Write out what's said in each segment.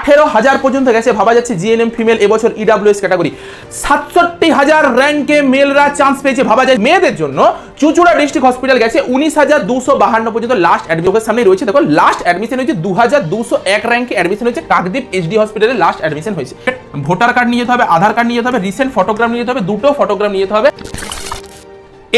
18,000 পর্যন্ত গেছে, ভাবা যাচ্ছে জিএনএম ফিমেল এবছর ইডাব্লিউএস ক্যাটাগরি। 67,000 র্যাঙ্কে মেলরা চান্স পেয়েছে, ভাবা যায়। মেয়েদের জন্য চুঁচুড়া ডিস্ট্রিক্ট হসপিটাল গেছে 19,252 পর্যন্ত লাস্ট অ্যাডমিশনের সামনে রয়েছে। দেখো লাস্ট অ্যাডমিশন হয়েছে 2,201 র্যাঙ্কে অ্যাডমিশন হয়েছে কাকদ্বীপ এইচডি হসপিটালে লাস্ট অ্যাডমিশন হয়েছে। ভোটার কার্ড নিয়ে যেতে হবে, আধার কার্ড নিয়ে যেতে হবে, রিসেন্ট ফটোগ্রাফ নিয়ে যেতে হবে, দুটো ফটোগ্রাফ নিয়ে যেতে হবে।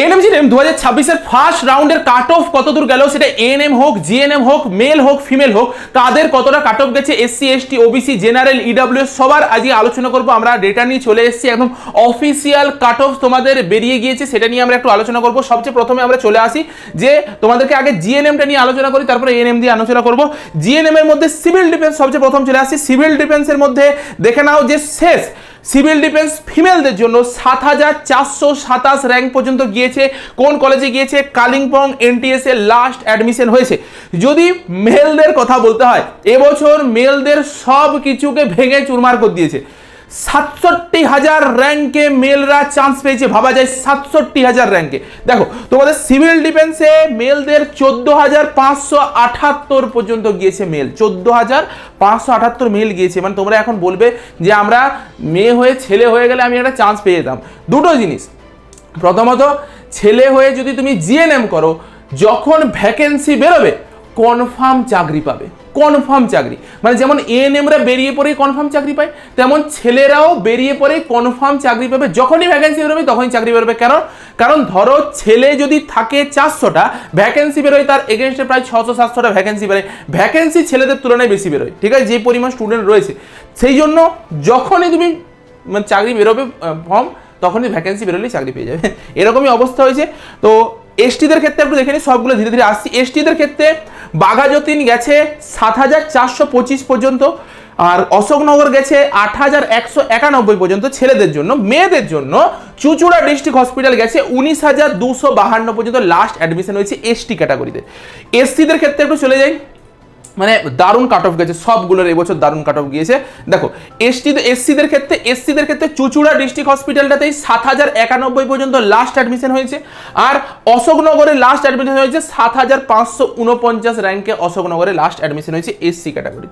এএনএম 2026-এর ফার্স্ট রাউন্ডের কাট অফ কতদূর গেল, সেটা এএনএম হোক, জিএনএম হোক, মেল হোক, ফিমেল হোক, তাদের কতটা কাট অফ গেছে, SC ST OBC general EWS সবার আজকে আলোচনা করবো। আমরা ডেটা নিয়ে চলে এসেছি, একদম অফিসিয়াল কাট অফ তোমাদের বেরিয়ে গিয়েছে, সেটা নিয়ে আমরা একটু আলোচনা করবো। সবচেয়ে প্রথমে আমরা চলে আসি যে তোমাদেরকে আগে জিএনএমটা নিয়ে আলোচনা করি, তারপরে এএনএম দিয়ে আলোচনা করবো। জিএনএম এর মধ্যে সিভিল ডিফেন্স সবচেয়ে প্রথম চলে আসি। সিভিল ডিফেন্সের মধ্যে দেখে নাও যে শেষ সিভিল ডিফেন্স ফিমেলদের জন্য 7,427 র্যাঙ্ক পর্যন্ত গিয়েছে। কোন কলেজে গিয়েছে? কালিম্পং এনটিএস এর লাস্ট অ্যাডমিশন হয়েছে। যদি মেলদের কথা বলতে হয়, এবছর মেলদের সব কিছুকে ভেঙে চুরমার করে দিয়েছে। 67,000 র্যাঙ্কে মেলরা চান্স পেয়েছে, ভাবা যায় 67,000 র্যাঙ্কে। দেখো তোমাদের সিভিল ডিফেন্সে মেলদের 14,578 পর্যন্ত গিয়েছে মেল, 14,578 মেল গিয়েছে। মানে তোমরা এখন বলবে যে আমরা মেয়ে হয়ে ছেলে হয়ে গেলে আমি একটা চান্স পেয়ে যেতাম। দুটো জিনিস, প্রথমত ছেলে হয়ে যদি তুমি জিএনএম করো, যখন ভ্যাকেন্সি বেরোবে কনফার্ম চাকরি পাবে, কনফার্ম চাকরি। মানে যেমন এএনএমরা বেরিয়ে পড়েই কনফার্ম চাকরি পায়, তেমন ছেলেরাও বেরিয়ে পড়েই কনফার্ম চাকরি পাবে। যখনই ভ্যাকেন্সি বেরোবে তখনই চাকরি বেরোবে। কারণ ধরো ছেলে যদি থাকে 400টা, ভ্যাকেন্সি বেরোয় তার এগেনস্টে প্রায় 600-700টা ভ্যাকেন্সি বেরোয়। ভ্যাকেন্সি ছেলেদের তুলনায় বেশি বেরোয়, ঠিক আছে, যে পরিমাণ স্টুডেন্ট রয়েছে। সেই জন্য যখনই তুমি মানে চাকরি বেরোবে ফর্ম, তখনই ভ্যাকেন্সি বেরোলেই চাকরি পেয়ে যাবে, এরকমই অবস্থা হয়েছে। তো এসটিদের ক্ষেত্রে একটু দেখে নিই, সবগুলো ধীরে ধীরে আসছি। এসটিদের ক্ষেত্রে বাঘাযতীন গেছে 7,425 পর্যন্ত, আর অশোকনগর গেছে 8,191 পর্যন্ত ছেলেদের জন্য। মেয়েদের জন্য চুঁচুড়া ডিস্ট্রিক্ট হসপিটাল গেছে 19,252 পর্যন্ত লাস্ট অ্যাডমিশন হয়েছে এসটি ক্যাটাগরিতে। এসসিদের ক্ষেত্রে একটু চলে যাই, মানে দারুণ কাট অফ গেছে সবগুলোর, এবছর দারুণ কাট অফ গিয়েছে। দেখো এসসিদের ক্ষেত্রে চুঁচুড়া ডিস্ট্রিক্ট হসপিটালটাতেই 7,091 পর্যন্ত লাস্ট অ্যাডমিশন হয়েছে। আর অশোকনগরে লাস্ট অ্যাডমিশন হয়েছে 7,549 র্যাঙ্কে অশোকনগরে লাস্ট অ্যাডমিশন হয়েছে এসসি ক্যাটাগরি।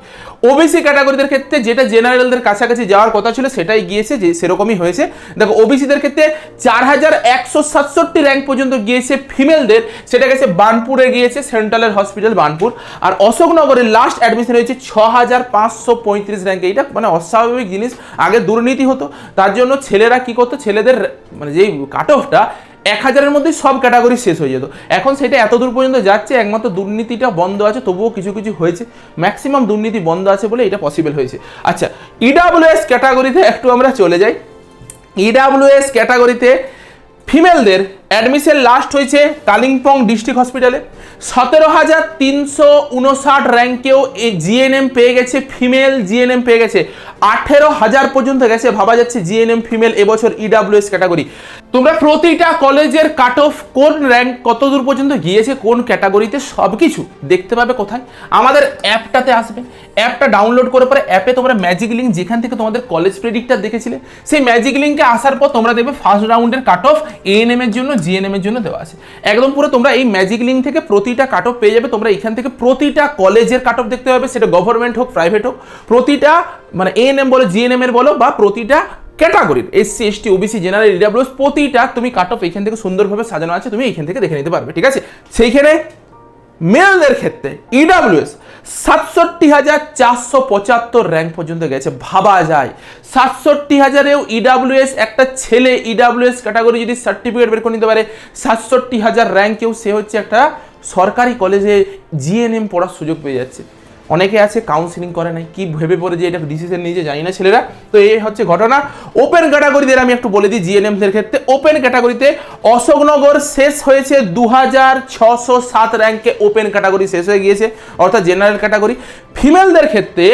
ওবিসি ক্যাটাগরিদের ক্ষেত্রে যেটা জেনারেলদের কাছাকাছি যাওয়ার কথা ছিল সেটাই গিয়েছে, যে সেরকমই হয়েছে। দেখো ওবিসিদের ক্ষেত্রে 4,167 র্যাঙ্ক পর্যন্ত গিয়েছে ফিমেলদের, সেটা গেছে বার্নপুরে গিয়েছে, সেন্ট্রালের হসপিটাল বার্নপুর। আর অশোকনগর লাস্ট অ্যাডমিশন হয়েছে 6,535 র্যাঙ্কে। এটা মানে অস্বাভাবিক জিনিস, আগে দুর্নীতি হতো, তার জন্য ছেলেরা কি করতো, ছেলেদের মানে যেই কাট অফটা 1,000-এর মধ্যে সব ক্যাটাগরি শেষ হয়ে যেত। এখন সেটা এত দূর পর্যন্ত যাচ্ছে, একমাত্র দুর্নীতিটা বন্ধ আছে, তবুও কিছু কিছু হয়েছে, ম্যাক্সিমাম দুর্নীতি বন্ধ আছে বলে এটা পসিবল হয়েছে। আচ্ছা, ইডাব্লিউএস ক্যাটাগরিতে একটু আমরা চলে যাই। ইডাব্লিউএস ক্যাটাগরিতে ফিমেলদের অ্যাডমিশন লাস্ট হয়েছে কালিম্পং ডিস্ট্রিক্ট হসপিটালে। 17,359 র্যাঙ্কেও জিএনএম পেয়ে গেছে, ফিমেল জিএনএম পেয়ে গেছে। 18,000 পর্যন্ত গেছে, ভাবা যাচ্ছে জিএনএম ফিমেল এবছর ইডাব্লিউএস ক্যাটাগরি। তোমরা প্রতিটা কলেজের কাট অফ, কোন র্যাঙ্ক কত দূর পর্যন্ত গিয়েছে, কোন ক্যাটাগরিতে, সব কিছু দেখতে পাবে কোথায়? আমাদের অ্যাপটাতে আসবে। অ্যাপটা ডাউনলোড করে পরে অ্যাপে তোমরা ম্যাজিক লিঙ্ক, যেখান থেকে তোমাদের কলেজ প্রেডিক্টর দেখেছিলে, সেই ম্যাজিক লিঙ্কে আসার পর তোমরা দেখবে ফার্স্ট রাউন্ডের কাট অফ এএনএম এর জন্য, জিএনএম এর জন্য দেওয়া আছে। একদম পুরো তোমরা এই ম্যাজিক লিঙ্ক থেকে প্রতিটা কাট অফ পেয়ে যাবে। তোমরা এখান থেকে প্রতিটা কলেজের কাট অফ দেখতে পাবে, সেটা গভর্নমেন্ট হোক প্রাইভেট হোক, প্রতিটা মানে এএনএম বলো, জিএনএম এর বলো, বা প্রতিটা ক্যাটাগরির SC ST OBC general EWS প্রতিটা তুমি কাট অফ এখান থেকে সুন্দরভাবে সাজানো আছে, তুমি এখান থেকে দেখে নিতে পারবে, ঠিক আছে। সেইখানে মেলদের ক্ষেত্রে ইডাব্লিউএস 67,475 র্যাঙ্ক পর্যন্ত গেছে, ভাবা যায় 67,000-এও ইডাব্লিউএস, একটা ছেলে ইডাব্লিউএস ক্যাটাগরি যদি সার্টিফিকেট বের করে নিতে পারে 67,000 র্যাঙ্কেও, সে হচ্ছে একটা সরকারি কলেজে জিএনএম পড়ার সুযোগ পেয়ে যাচ্ছে। অনেকে আছে কাউন্সিলিং করে নাই, কি ভেবে পড়ে যে এটা ডিসিশন নিয়েছে জানি না ছেলেরা। তো এই হচ্ছে ঘটনা। ওপেন ক্যাটাগরিদের আমি একটু বলে দিই, জিএনএমদের ক্ষেত্রে ওপেন ক্যাটাগরিতে অশোকনগর শেষ হয়েছে 2,607 র্যাঙ্কে, ওপেন ক্যাটাগরি শেষ হয়ে গিয়েছে, অর্থাৎ জেনারেল ক্যাটাগরি। ফিমেলদের ক্ষেত্রে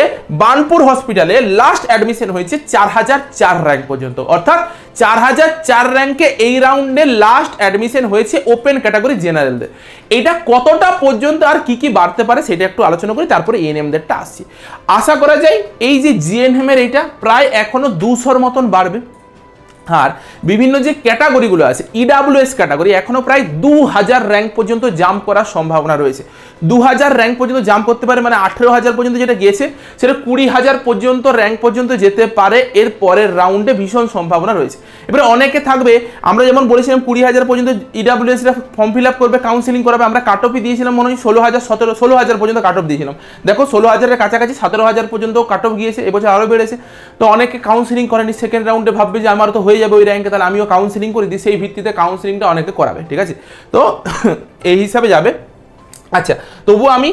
বার্নপুর হসপিটালে লাস্ট অ্যাডমিশন হয়েছে 4,004 র্যাঙ্ক পর্যন্ত, অর্থাৎ 4,004 র্যাঙ্কে এই রাউন্ডে লাস্ট অ্যাডমিশন হয়েছে ওপেন ক্যাটাগরি জেনারেলদের। এটা কতটা পর্যন্ত আর কি কি বাড়তে পারে সেটা একটু আলোচনা করি, তারপরে এএনএমদেরটা আসছি। আশা করা যায় এই যে জিএনএম এর এটা প্রায় এখনো 200-র মতন বাড়বে, আর বিভিন্ন যে ক্যাটাগরিগুলো আছে ইডাব্লিউএস ক্যাটাগরি এখনো প্রায় 2000 র্যাঙ্ক পর্যন্ত জাম্প করার সম্ভাবনা রয়েছে। 2000 র্যাঙ্ক পর্যন্ত জাম্প করতে পারে, মানে 18,000 পর্যন্ত যেটা গিয়েছে সেটা 20,000 পর্যন্ত র্যাঙ্ক পর্যন্ত যেতে পারে এর পরের রাউন্ডে, ভীষণ সম্ভাবনা রয়েছে। এবারে অনেকে থাকবে, আমরা যেমন বলেছিলাম 20,000 পর্যন্ত ইডাব্লিউএসরা ফর্ম ফিল আপ করবে, কাউন্সিলিং করাবে, আমরা কাট অফই দিয়েছিলাম মনে হয় 16,000 পর্যন্ত কাট অফ দিয়েছিলাম। দেখো 16,000-এর কাছাকাছি 17,000 পর্যন্ত কাট অফ গিয়েছে, এবছর আরও বেড়েছে। তো অনেকে কাউন্সিলিং করেনি, সেকেন্ড রাউন্ডে ভাববে যে আমার তো হয়ে যাবে ওই র্যাঙ্কে, তাহলে আমিও কাউন্সিলিং করে দিই, সেই ভিত্তিতে কাউন্সিলিংটা অনেকে করাবে, ঠিক আছে? তো এই হিসাবে যাবে। আচ্ছা, তবুও আমি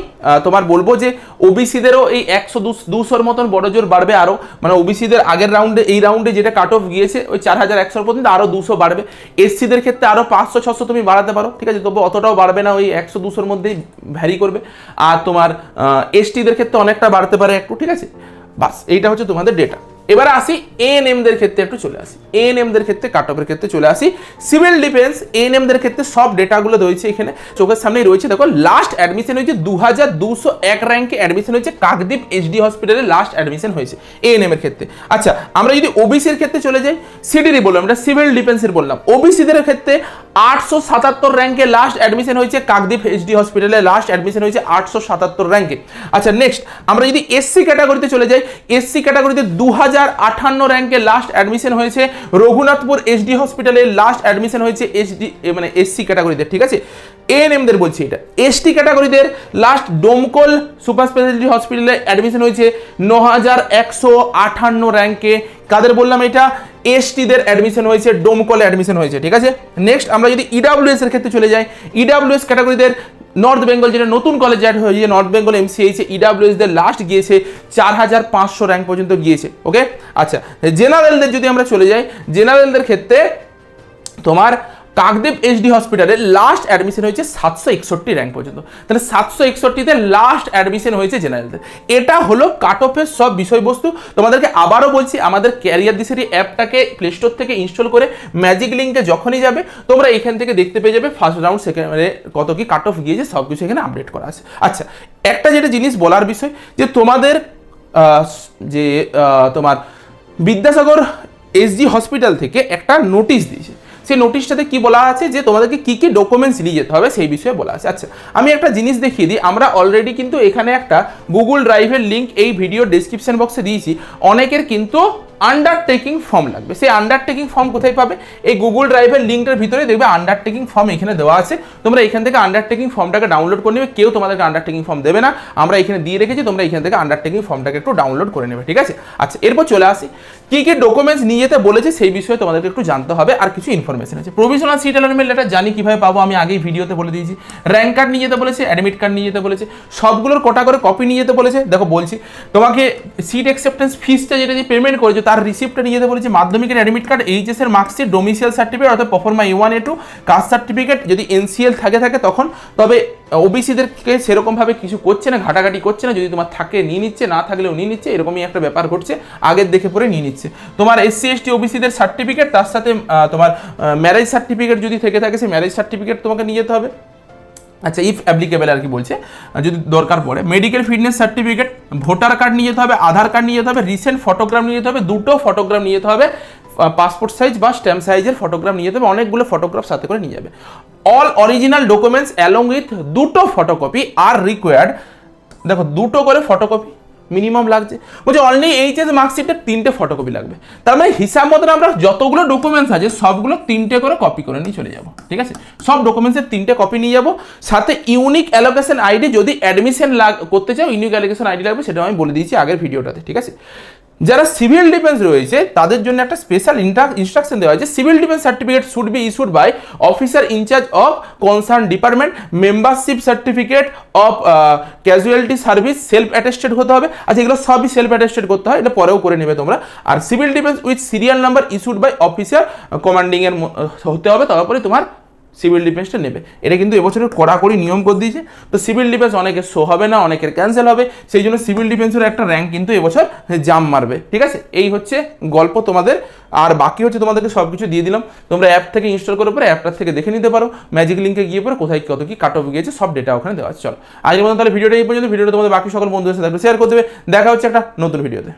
তোমার বলবো যে ওবিসিদেরও এই 100-200-র মতন বড় জোর বাড়বে আরও, মানে ওবিসিদের আগের রাউন্ডে এই রাউন্ডে যেটা কাট অফ গিয়েছে ওই 4,100 পর্যন্ত আরও 200 বাড়বে। এসসিদের ক্ষেত্রে আরও 500-600 তুমি বাড়াতে পারো, ঠিক আছে? তবু অতটাও বাড়বে না, ওই 100-200-র মধ্যেই ভ্যারি করবে। আর তোমার এসটিদের ক্ষেত্রে অনেকটা বাড়তে পারে একটু, ঠিক আছে? বাস এইটা হচ্ছে তোমাদের ডেটা। এবারে আসি এএনএমদের ক্ষেত্রে একটু চলে আসি, এএনএমদের ক্ষেত্রে কাট অফের ক্ষেত্রে চলে আসি। সিভিল ডিফেন্স এএনএমদের ক্ষেত্রে সব ডেটাগুলো রয়েছে এখানে চোখের সামনেই রয়েছে। দেখো লাস্ট অ্যাডমিশন হয়েছে 2201 র্যাঙ্কে অ্যাডমিশন হয়েছে কাকদ্বীপ এইচডি হসপিটালে, লাস্ট অ্যাডমিশন হয়েছে এএনএম এর ক্ষেত্রে। আচ্ছা, আমরা যদি ওবিসির ক্ষেত্রে চলে যাই, সিডিরি বললাম, এটা সিভিল ডিফেন্সের বললাম। ওবিসিদের ক্ষেত্রে 877 র্যাঙ্কে লাস্ট অ্যাডমিশন হয়েছে কাকদ্বীপ এইচডি হসপিটালে, লাস্ট অ্যাডমিশন হয়েছে 877 র্যাঙ্কে। আচ্ছা, নেক্সট আমরা যদি এসসি ক্যাটাগরিতে চলে যাই, এসসি ক্যাটাগরিতে 2058 র্যাঙ্কে লাস্ট অ্যাডমিশন হয়েছে রঘুনাথপুর এইচডি হসপিটালে, লাস্ট অ্যাডমিশন হয়েছে এইচডি মানে এসসি ক্যাটাগরিতে, ঠিক আছে? এএনএমদের বলছি এটা। এসটি ক্যাটাগরিদের লাস্ট ডোমকল সুপার স্পেশালিটি হসপিটালে অ্যাডমিশন হয়েছে 9158 র্যাঙ্কে। কাদের বললাম এটা? এসটিদের অ্যাডমিশন হয়েছে, ডোমকলে অ্যাডমিশন হয়েছে, ঠিক আছে? নেক্সট আমরা যদি ইডাব্লিউএস এর ক্ষেত্রে চলে যাই, ইডাব্লিউএস ক্যাটাগরিদের নর্থ বেঙ্গল যেটা নতুন কলেজ অ্যাড হয়েছে নর্থ বেঙ্গল এমসিএইচ, ইডাব্লিউএসদের লাস্ট গিয়েছে 4500 র্যাঙ্ক পর্যন্ত গিয়েছে, ওকে? আচ্ছা, জেনারেলদের যদি আমরা চলে যাই, জেনারেলদের ক্ষেত্রে তোমার কাকদ্বীপ এইচডি হসপিটালে লাস্ট অ্যাডমিশন হয়েছে 761 র্যাঙ্ক পর্যন্ত। তাহলে 761তে লাস্ট অ্যাডমিশন হয়েছে জেনারেলদের। এটা হলো কাট অফের সব বিষয়বস্তু। তোমাদেরকে আবারও বলছি, আমাদের ক্যারিয়ার দিশারি অ্যাপটাকে প্লে স্টোর থেকে ইনস্টল করে ম্যাজিক লিঙ্কে যখনই যাবে তোমরা এখান থেকে দেখতে পেয়ে যাবে ফার্স্ট রাউন্ড সেকেন্ড কত কি কাট অফ গিয়েছে, সব কিছু এখানে আপডেট করা আছে। আচ্ছা, একটা যেটা জিনিস বলার বিষয় যে তোমাদের যে তোমার বিদ্যাসাগর এইচডি হসপিটাল থেকে একটা নোটিশ দিয়েছে, সেই নোটিশটাতে কি বলা আছে যে তোমাদেরকে কি কি ডকুমেন্টস নিয়ে যেতে হবে সেই বিষয়ে বলা আছে। আচ্ছা, আমি একটা জিনিস দেখিয়ে দিই, আমরা অলরেডি কিন্তু এখানে একটা গুগল ড্রাইভের লিঙ্ক এই ভিডিও ডেসক্রিপশন বক্সে দিয়েছি। অনেকের কিন্তু আন্ডারটেকিং ফর্ম লাগবে, সেই আন্ডারটেকিং ফর্ম কোথায় পাবে? এই গুগল ড্রাইভের লিঙ্কটার ভিতরে দেখবে আন্ডারটেকিং ফর্ম এখানে দেওয়া আছে। তোমরা এখান থেকে আন্ডারটেকিং ফর্মটাকে ডাউনলোড করে নেবে, কেউ তোমাদেরকে আন্ডারটেকিং ফর্ম দেবে না, আমরা এখানে দিয়ে রেখেছি, তোমরা এখান থেকে আন্ডারটেকিং ফর্মটাকে একটু ডাউনলোড করে নেবে, ঠিক আছে? আচ্ছা, এরপর চলে আসি কি কি ডকুমেন্টস নিয়ে যেতে বলেছে সেই বিষয়ে তোমাদেরকে একটু জানতে হবে, আর কিছু ইনফরমেশন আছে। প্রভিশনাল সিট অ্যালটমেন্ট লেটার জানি কিভাবে পাবো, আমি আগেই ভিডিওতে বলে দিয়েছি। র্যাঙ্ক কার্ড নিয়ে যেতে বলেছে, অ্যাডমিট কার্ড নিয়ে যেতে বলেছে, সবগুলোর কটা করে কপি নিয়ে যেতে বলেছে। দেখো বলছি তোমাকে সিট অ্যাকসেপ্টেন্স ফিসটা যেটা দিয়ে পেমেন্ট করেছো তার রিসিপ্টটা নিয়ে যেতে বলেছে, মাধ্যমিকের অ্যাডমিট কার্ড, এইচএস এর মার্কশিট, ডোমিসাইল সার্টিফিকেট অর্থাৎ proforma A1 A2, caste certificate, যদি এনসিএল থাকে তখন, তবে ওবিসিদেরকে সেরকমভাবে কিছু করছে না, ঘাটাঘাটি করছে না, যদি তোমার থাকে নিয়ে নিচ্ছে, না থাকলেও নিয়ে নিচ্ছে, এরকমই একটা ব্যাপার ঘটছে, আগের দেখে পরে নিয়ে নিচ্ছে। তোমার এসসি এসটি ওবিসিদের সার্টিফিকেট, তার সাথে তোমার ম্যারেজ সার্টিফিকেট যদি থেকে থাকে সেই ম্যারেজ সার্টিফিকেট তোমাকে নিয়ে যেতে হবে। আচ্ছা, ইফ অ্যাপ্লিকেবল আর কি বলছে, যদি দরকার পড়ে medical fitness certificate, voter card নিয়ে যেতে হবে, আধার কার্ড নিয়ে যেতে হবে, রিসেন্ট ফটোগ্রাফ নিয়ে যেতে হবে, দুটো ফটোগ্রাফ নিয়ে যেতে হবে, পাসপোর্ট সাইজ বা স্ট্যাম্প সাইজের ফটোগ্রাফ নিয়ে যেতে হবে, অনেকগুলো ফটোগ্রাফ সাথে করে নিয়ে যাবে। All original documents along with দুটো ফটোকপি আর রিকোয়ার্ড। দেখো দুটো করে ফটোকপি মিনিমাম লাগছে, বলছে অনলি এইচএস মার্কশিটের 3টে ফটোকপি লাগবে। তার মানে হিসাব মতন আমরা যতগুলো ডকুমেন্টস আছে সবগুলো 3টে করে কপি করে নিয়ে চলে যাব, ঠিক আছে? সব ডকুমেন্টসের 3টে কপি নিয়ে যাব, সাথে ইউনিক অ্যালোকেশন আইডি, যদি অ্যাডমিশন করতে চাও ইউনিক অ্যালোকেশন আইডি লাগবে, সেটা আমি বলে দিয়েছি আগের ভিডিওটাতে, ঠিক আছে? যারা সিভিল ডিফেন্স রয়েছে তাদের জন্য একটা স্পেশাল ইনস্ট্রাকশন দেওয়া হয়েছে, civil defence certificate should be issued by officer in charge of concern department, membership certificate of casualty service self attested হতে হবে। আচ্ছা, এগুলো সবই সেলফ অ্যাটেস্টেড করতে হয়, এটা পরেও করে নেবে তোমরা। আর civil defence with serial number issued by officer commanding এর হতে হবে, তারপরে তোমার সিভিল ডিফেন্সটা নেবে। এটা কিন্তু এবছরের কড়াকড়ি নিয়ম করে দিয়েছে। তো সিভিল ডিফেন্স অনেকের শো হবে না, অনেকের ক্যান্সেল হবে, সেই জন্য সিভিল ডিফেন্সের একটা র্যাঙ্ক কিন্তু এবছর জাম্প মারবে, ঠিক আছে? এই হচ্ছে গল্প তোমাদের। আর বাকি হচ্ছে তোমাদেরকে সব কিছু দিয়ে দিলাম, তোমরা অ্যাপ থেকে ইনস্টল করে পরে অ্যাপটা থেকে দেখে নিতে পারো, ম্যাজিক লিঙ্কে গিয়ে পরে কোথায় কত কি কাট অফ গিয়েছে সব ডেটা ওখানে দেওয়া আছে। চলো আজকের মতো তাহলে ভিডিওটা এই পর্যন্ত। ভিডিওটা তোমাদের বাকি সকল বন্ধুদের সাথে শেয়ার করে দেবে। দেখা হচ্ছে একটা নতুন ভিডিওতে।